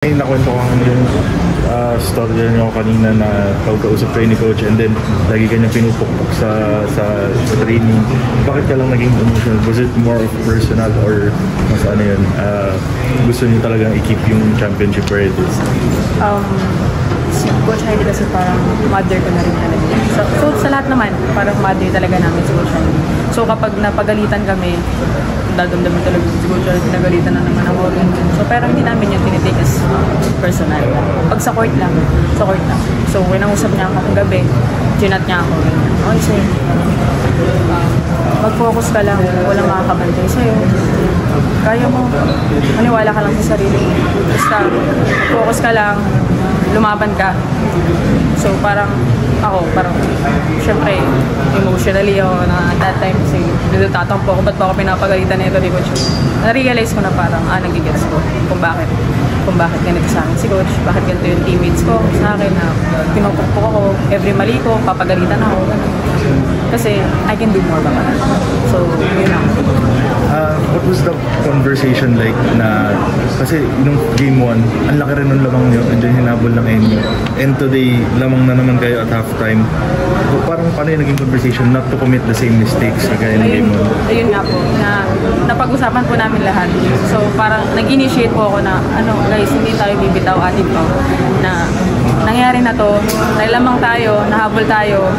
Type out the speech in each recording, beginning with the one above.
May nakwento kang yung story nyo kanina na kausap kayo ni coach and then lagi ka niya pinupukpok sa training. Bakit ka lang naging emotional? Was it more of personal or mas ano yun? Gusto niyo talagang i-keep yung championship where it is? Si Coach Heidi kasi parang mother ko na rin talaga. So sa lahat naman, parang mother talaga namin si Coach Heidi. So kapag napagalitan kami, dadamdamin talaga si Coach Heidi, pinagalitan na naman ako. So pero hindi namin yung tinitake as personal. Pag sa court lang. So winangusap niya ako kagabi, ginat niya ako. Okay, so mag-focus ka lang, walang makakabantay sa'yo. Kaya mo, maniwala ka lang sa sarili. Basta, focus ka lang, lumaban ka. So parang ako, syempre, emotionally ako na that time kasi natatampo ako, ba't ba ako pinapagalitan nito, di ba? Na-realize ko na parang, nagigets ko kung bakit ganito sa akin si Coach, bakit ganito yung teammates ko sa akin na pinupukpok ako, every mali ko, papagalitan ako. Kasi I can do more ba? So, yun lang. What was the conversation like na, kasi nung game 1, ang laki rin nung lamang nyo, and then hinabol ng NU. And today, lamang na naman kayo at halftime. So, parang paano yung naging conversation not to commit the same mistakes na kaya ng game 1? Ayun nga po, na napag-usapan po namin lahat. So, parang nag-initiate po ako na, guys, hindi tayo bibitaw atin po. Na nangyari na to, dahil lamang tayo, nahabol tayo,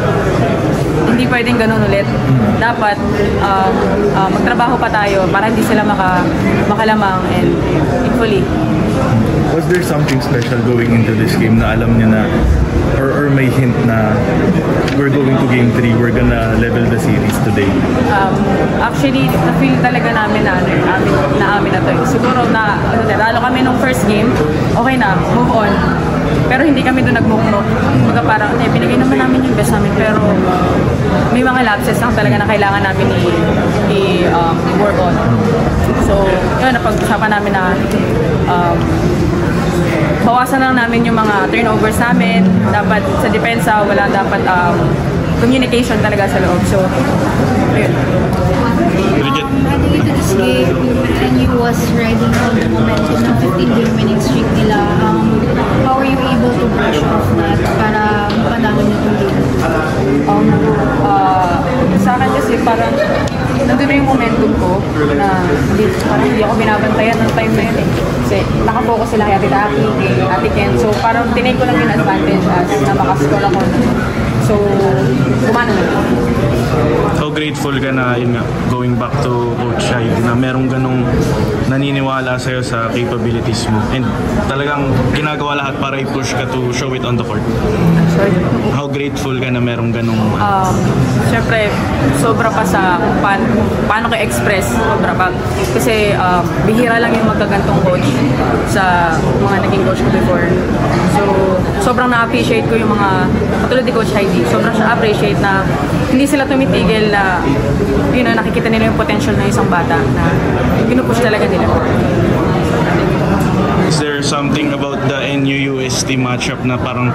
hindi pwedeng ganun ulit. Dapat magtrabaho pa tayo para hindi sila makalamang and equally. Was there something special going into this game na alam niya na or may hint na we're going to game 3, we're gonna level the series today? Actually, na-feel talaga namin na amin na to. Siguro na talo kami nung first game, okay na, move on. Pero hindi kami doon nagmukmok. Kumbaga parang, binigay naman namin yung best namin. Pero may mga lapses lang talaga na kailangan namin i-work on. So, yun, napag-usapan namin na bawasan lang namin yung mga turnovers namin. Dapat sa depensa, wala dapat communication talaga sa loob. So, ayun. Heading into this game, NU was riding on the momentum ng 15-game winning streak nila. How were you able to brush off that para mapadalo nyo itong game? Sa akin kasi parang nandun na yung momentum ko na parang hindi ako binabantayan ng time na yun eh. Kasi nakafocus sila kay Ate Ken. So parang tinake ko lang yung advantage as na makascore ako. So, gumana na. How grateful ka na, yun nga, going back to Coach Heidi, na merong ganong naniniwala sa'yo sa capabilities mo. And talagang ginagawa lahat para i-push ka to show it on the court. Sorry? How grateful ka na merong ganong... Siyempre, sobra pa sa paano ka express, sobra pa. Kasi bihira lang yung magkagantong coach sa mga naging coach ko before. So, sobrang na-appreciate ko yung mga, katulad ni Coach Heidi, sobrang siya appreciate na hindi sila tumitigil na, nakikita nila yung potential ng isang bata na pinupush talaga nila. Is there something about the NU-UST matchup na parang,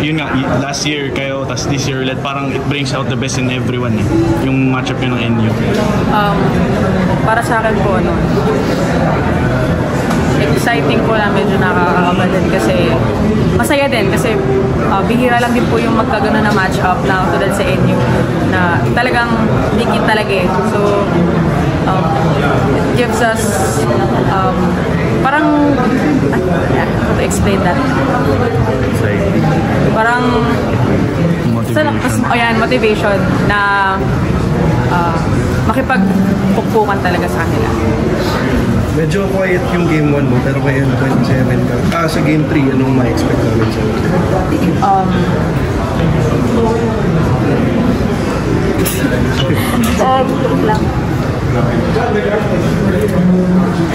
yun nga, last year kayo, tas this year ulit, parang it brings out the best in everyone eh, yung matchup yun ng NU? Para sa akin po, exciting po na medyo nakakakabalan kasi masaya din kasi bihira lang din po yung magkagano na match-up na tulad sa NU na talagang dikit talaga eh. So, it gives us parang how to explain that? Parang motivation na makipagpukpukan talaga sa kanila. Medyo quiet yung game 1 mo, pero kaya 27 ka. Sa game 3, anong ma-expect namin sa'yo?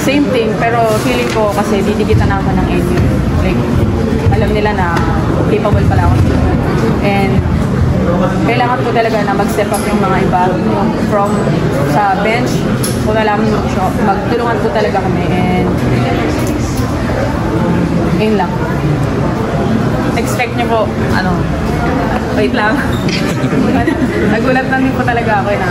Same thing, pero feeling ko kasi didikitan ako ng NU. Like, alam nila na capable pala ako. And kailangan po talaga na mag-step up yung mga iba from sa bench kung alam magtulungan po talaga kami and yun lang. Expect nyo po, wait lang. Nagulat lang din po talaga ako na